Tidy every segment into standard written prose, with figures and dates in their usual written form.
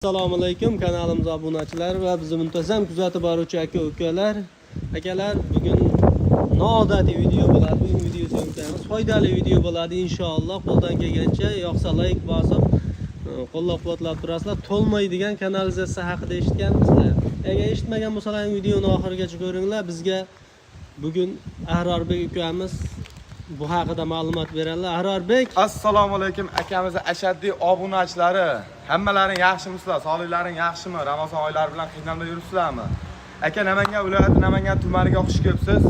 Assalomu alaykum kanalimiz obunachilar va bizni muntazam kuzatib boruvchi aka-ukalar. Akalar, bugun noodatiy video bo'ladi. Bugun video so'ngtamiz. Foydali video bo'ladi inshaalloh. Qo'ldan kelgancha yoqsa like bosib, qo'llab-quvvatlab turasizlar. To'lmaydigan kanalizatsiya haqida eshitganmizlar. Agar eshitmagan bo'lsalaring videoni oxirigacha ko'ringlar. Bizga bugun Ahrorbek ukamiz bu haqida ma'lumot beradilar. Ahrorbek, Assalomu alaykum akamiz ashaddiy obunachilari. Hammalaring yaxshimisizlar? Sog'liklaring yaxshimi? Ramazon oylari bilan qiynalmay yuribsizlarmi? Aka, Namangan viloyati Namangan tumaniga xush kelibsiz.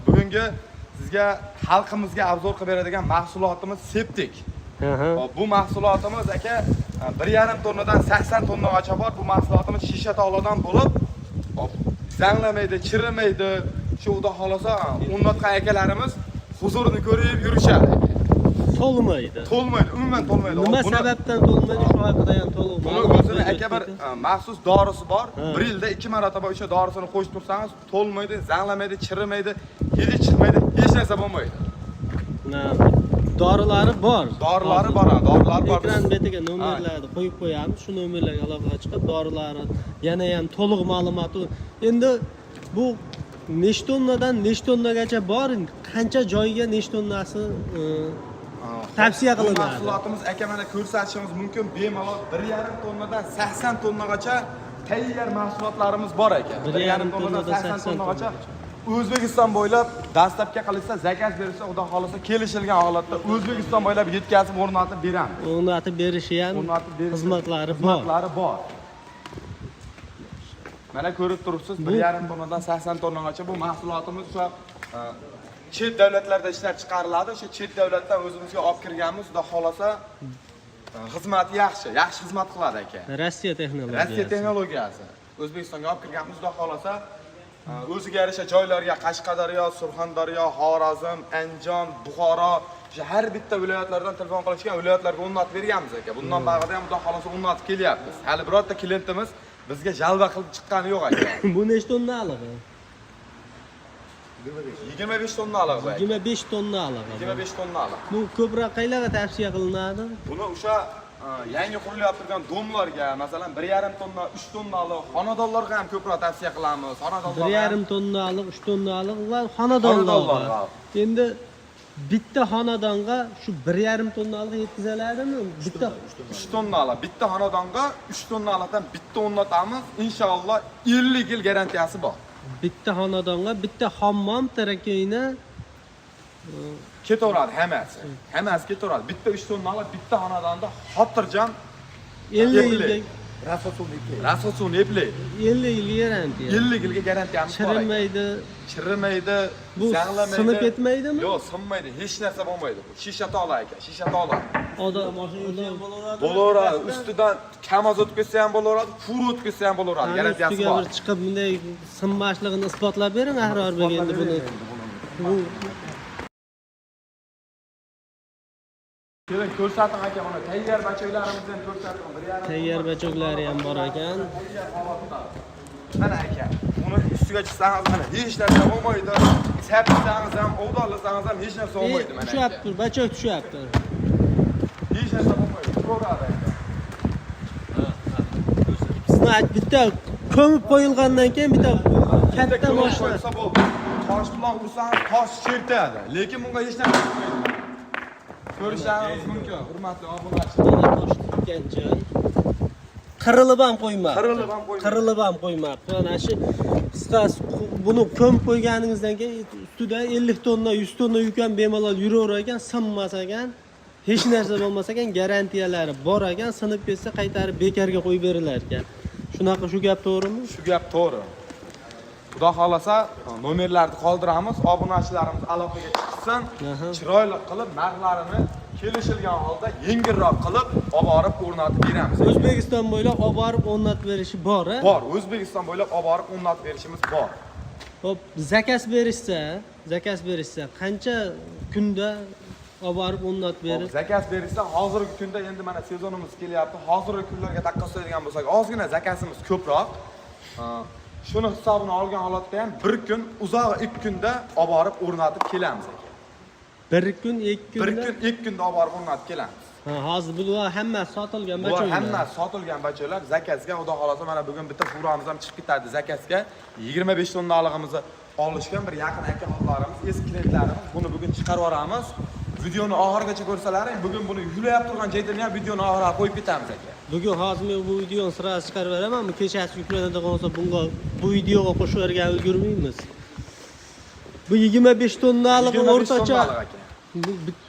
Bugungi sizga xalqimizga obzor qilib beradigan mahsulotimiz septik. Bu mahsulotimiz aka 1,5 tonnadan 80 tonnagacha bor. Bu mahsulotimiz shisha tog'lardan bo'lib, zanglamaydi, chirimaydi. Shu xudo xolasa o'rnatgan akalarimiz huzurini ko'rib yurishadi. to'lmaydi. To'lmaydi, umuman to'lmaydi. Nima sababdan to'lmaydi? Shu haqida ham to'liq Buni o'zini aka bir maxsus dorisi bor. Bir yilda 2 marotaba o'sha dorisini qo'shib tursangiz, to'lmaydi, zanglamaydi, chirimaydi, hidi chiqmaydi, hech narsa bo'lmaydi. Dorilari bor. Dorilari bor, dorilar bor. Ekran betiga nomerlarni qo'yib qo'yamiz. Shu nomerlarga aloqa chiqib, dorilari yana ham to'liq ma'lumot. Endi bu nechta tonnadan nechta tonnagacha bor? Qancha joyga nechta tonnasi tavsiya qilinadi? Mahsulotimiz aka mana ko'rsatishimiz mumkin. Bemalol 1,5 tonnadan 80 tonnagacha tayyor mahsulotlarimiz bor aka. 1,5 tonnadan 80 tonnagacha O'zbekiston bo'ylab dastlabki qilishsa, zakaz berilsa, xudo xolasa kelishilgan holatda O'zbekiston bo'ylab yetkazib o'rnatib beramiz. O'rnatib berishi ham xizmatlari bor. Mana ko'rib turibsiz, 1,5 tonnadan 80 tonnagacha bu mahsulotimiz o'sha chet davlatlarda ishlab chiqariladi. O'sha chet davlatdan o'zimizga olib kirganmiz, xudo xolasa xizmati yaxshi xizmat qiladi aka. Rossiya texnologiyasi. O'zbekistonga olib kirganmiz, xudo xolasa o'ziga yarasha joylarga Qashqadaryo, Surxondaryo, Xorazm, Andijon, Buxoro, o'sha har bitta viloyatlardan telefon qilishgan viloyatlarga o'rnatib berganmiz aka. Bundan bag'ida ham xudo xolasa o'rnatib kelyapmiz. Hali birorta klientimiz bizga jalba qilib chiqqani yo'q aka. Bu nechta tonnalik? 25 tonnalik bu. 25 tonnalik. 25 tonnalik. Bu ko'proq qayerga tavsiya qilinadi? Buni o'sha yangi qurilayotgan turgan domlarga, masalan 1,5 tonna, 3 tonnalik xonadonlarga ham ko'proq tavsiya qilamiz. Xonadonlarga 1,5 tonnalik, 3 tonnalik va xonadonlarga. Endi bitta xonadonga shu 1,5 tonnalik yetkaziladimi? Bitta 3 tonnalik. Bitta xonadonga 3 tonnalikdan bitta o'rnatamiz. Inshaalloh 50 yil garantiyasi bor. Bitta xonadonga bitta hammom, tarakoyna ketaveradi hammasi. Hammasi ketaveradi. Bitta 3 tonnalik bitta xonadonda xotirjam 50 yilga rasosuni epli. 50 yilga garantiya. 50 yilga garantiyamiz bor. Chirimaydi, bu zanglamaydi. sinib ketmaydimi? Yo'q, sinmaydi. Hech narsa bo'lmaydi. Shisha tog'lar aka, shisha tog'lar. Bo'laveradi. Ustidan kamoz o'tib ketsa ham bo'laveradi, fur o'tib ketsa ham bo'laveradi. Garantiyasi bor. Bir chiqib bunday sinmasligini isbotlab bering Ahrorbek endi buni. Keling ko'rsating aka, mana tayyor bachoklarimizni ham ko'rsating. Tayyor bachoklari ham bor ekan. Mana aka, uni ustiga chiqsangiz mana hech narsa bo'lmaydi. Sapsangiz ham, o'g'dorlasangiz ham hech narsa bo'lmaydi mana. Tushyapti, bachok tushyapti. Hech narsa bo'lmaydi. Ko'radi aka. Sizlar bitta ko'mib qo'yilgandan keyin bitta katta mashina tosh bilan ursangiz tosh chertadi, lekin bunga hech narsa bo'lmaydi. Ko'rishingiz mumkin, hurmatli obunachilar. Qirilib ham qo'ymabdi. Mana shu qisqasi buni ko'mib qo'yganingizdan keyin ustida 50 tonna, 100 tonna yuk ham bemalol yuraverar ekan, sinmas ekan, hech narsa bo'lmas ekan, garantiyalari bor ekan, sinib ketsa qaytarib bekarga qo'yib berilar ekan. Shunaqa, shu gap to'g'rimi? Shu gap to'g'ri. Xudo xolasa nomerlarni qoldiramiz, obunachilarimiz aloqaga chiqsin, chiroyli qilib narxlarini kelishilgan holda yengilroq qilib olib borib o'rnatib beramiz. O'zbekiston bo'ylab olib borib o'rnatib berishi bor, a? Bor, O'zbekiston bo'ylab olib borib o'rnatib berishimiz bor. Xo'p, zakaz berishsa qancha kunda olib borib o'rnatib berib? Zakaz berishsa hozirgi kunda endi mana sezonimiz kelyapti. Hozirgi kunlarga taqqoslaydigan bo'lsak, ozgina zakazimiz ko'proq. Shuni hisobini olgan holatda ham 1 kun, uzog'i 2 kunda olib borib o'rnatib kelamiz. 1 kun, 2 kunda. 1 kun, 2 kunda olib borib o'rnatib kelamiz. Ha, hozir bular hammasi sotilgan Bular bacho'ylar. hammasi sotilgan bacho'lar zakazga, xudo xolasa mana bugun bitta furamiz ham chiqib ketadi zakazga. 25 tonnaligimizni olishgan bir yaqin aka-ukalarimiz, eski klientlarimiz. Buni bugun chiqarib yuboramiz. Videoni oxirigacha ko'rsalaring, bugun buni yulayap turgan joydan ham videoni oxiriga qo'yib ketamiz aka. Bugun hozir men bu videoni sirasi chiqarib beraman. Kechasi yuklanadigan bo'lsa bunga bu videoga qo'shib bergan ulgurmaymiz. Bu 25 tonnalik 25 o'rtacha tonnalik aka.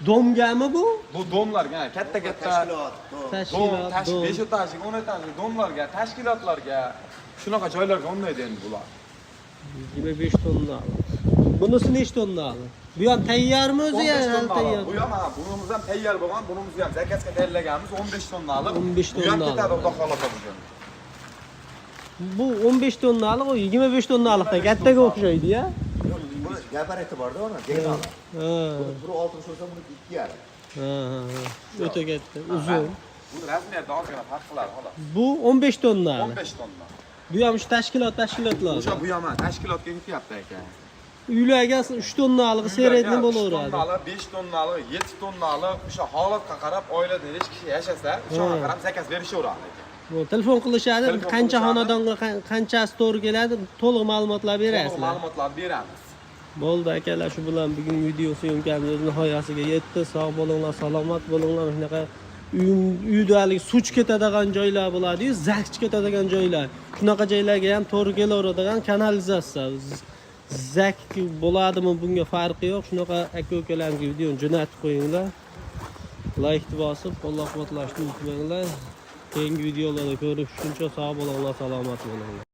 domgami bu? Bu domlarga, katta-katta Tashkilot, dom. 5 etajlik, 10 etajlik domlarga, tashkilotlarga, shunaqa joylarga o'ynaydi endi bular. 25 tonnalik. Bunisi nechta tonnalik? Bu ham tayyormi o'zi 15 ya? tonnalik. Bu ham bunimiz ham tayyor bo'lgan, bunimizni ham zakazga tayyorlaganmiz 15 tonnalik. 15 Bu ham tonnalik. ketadi xudo xolasa bugun. Bu 15 tonnalik, o 25 tonnalikda kattaga o'xshaydi ya. Buni gabariti borda ona, diagonal. Ha. Buni 60 bo'lsa, buni 2,5. Ha. O'ta katta, uzun. Bu razmerda ozgina farq qiladi xolos. Bu 15 tonnalik. 15 tonna. Bu ham shu tashkilotlar. O'sha bu ham tashkilotga ketyapti aka. Uylarga 3 tonnalik seretni bo'laveradi. 3 tonnalik, 5 tonnalik, 7 tonnalik o'sha holatga qarab oilada hech kishi yashasa, o'shanga qarab zakaz berishaveradi aka. Bu telefon qilishadi, Telefon qancha qilishadi. xonadonga qanchasi to'g'ri keladi, to'liq ma'lumotlar To'liq berasizlar. ma'lumotlar beramiz. Bo'ldi akalar, shu bilan bugun video syomkamiz nihoyasiga yetdi. Sog' bo'linglar, salomat bo'linglar. Shunaqa uydalik such ketadigan joylar bo'ladi-yu, zakch ketadigan joylar. Shunaqa joylarga ham to'g'ri kelaveradigan kanalizatsiya. Zak bo'ladimi, bunga farqi yo'q. Shunaqa aka-ukalarga videoni jo'natib qo'yinglar. Like bosib, qo'llab-quvvatlashni unutmanglar. Keyingi videolarda ko'rishguncha sog' bo'linglar, salomat bo'linglar.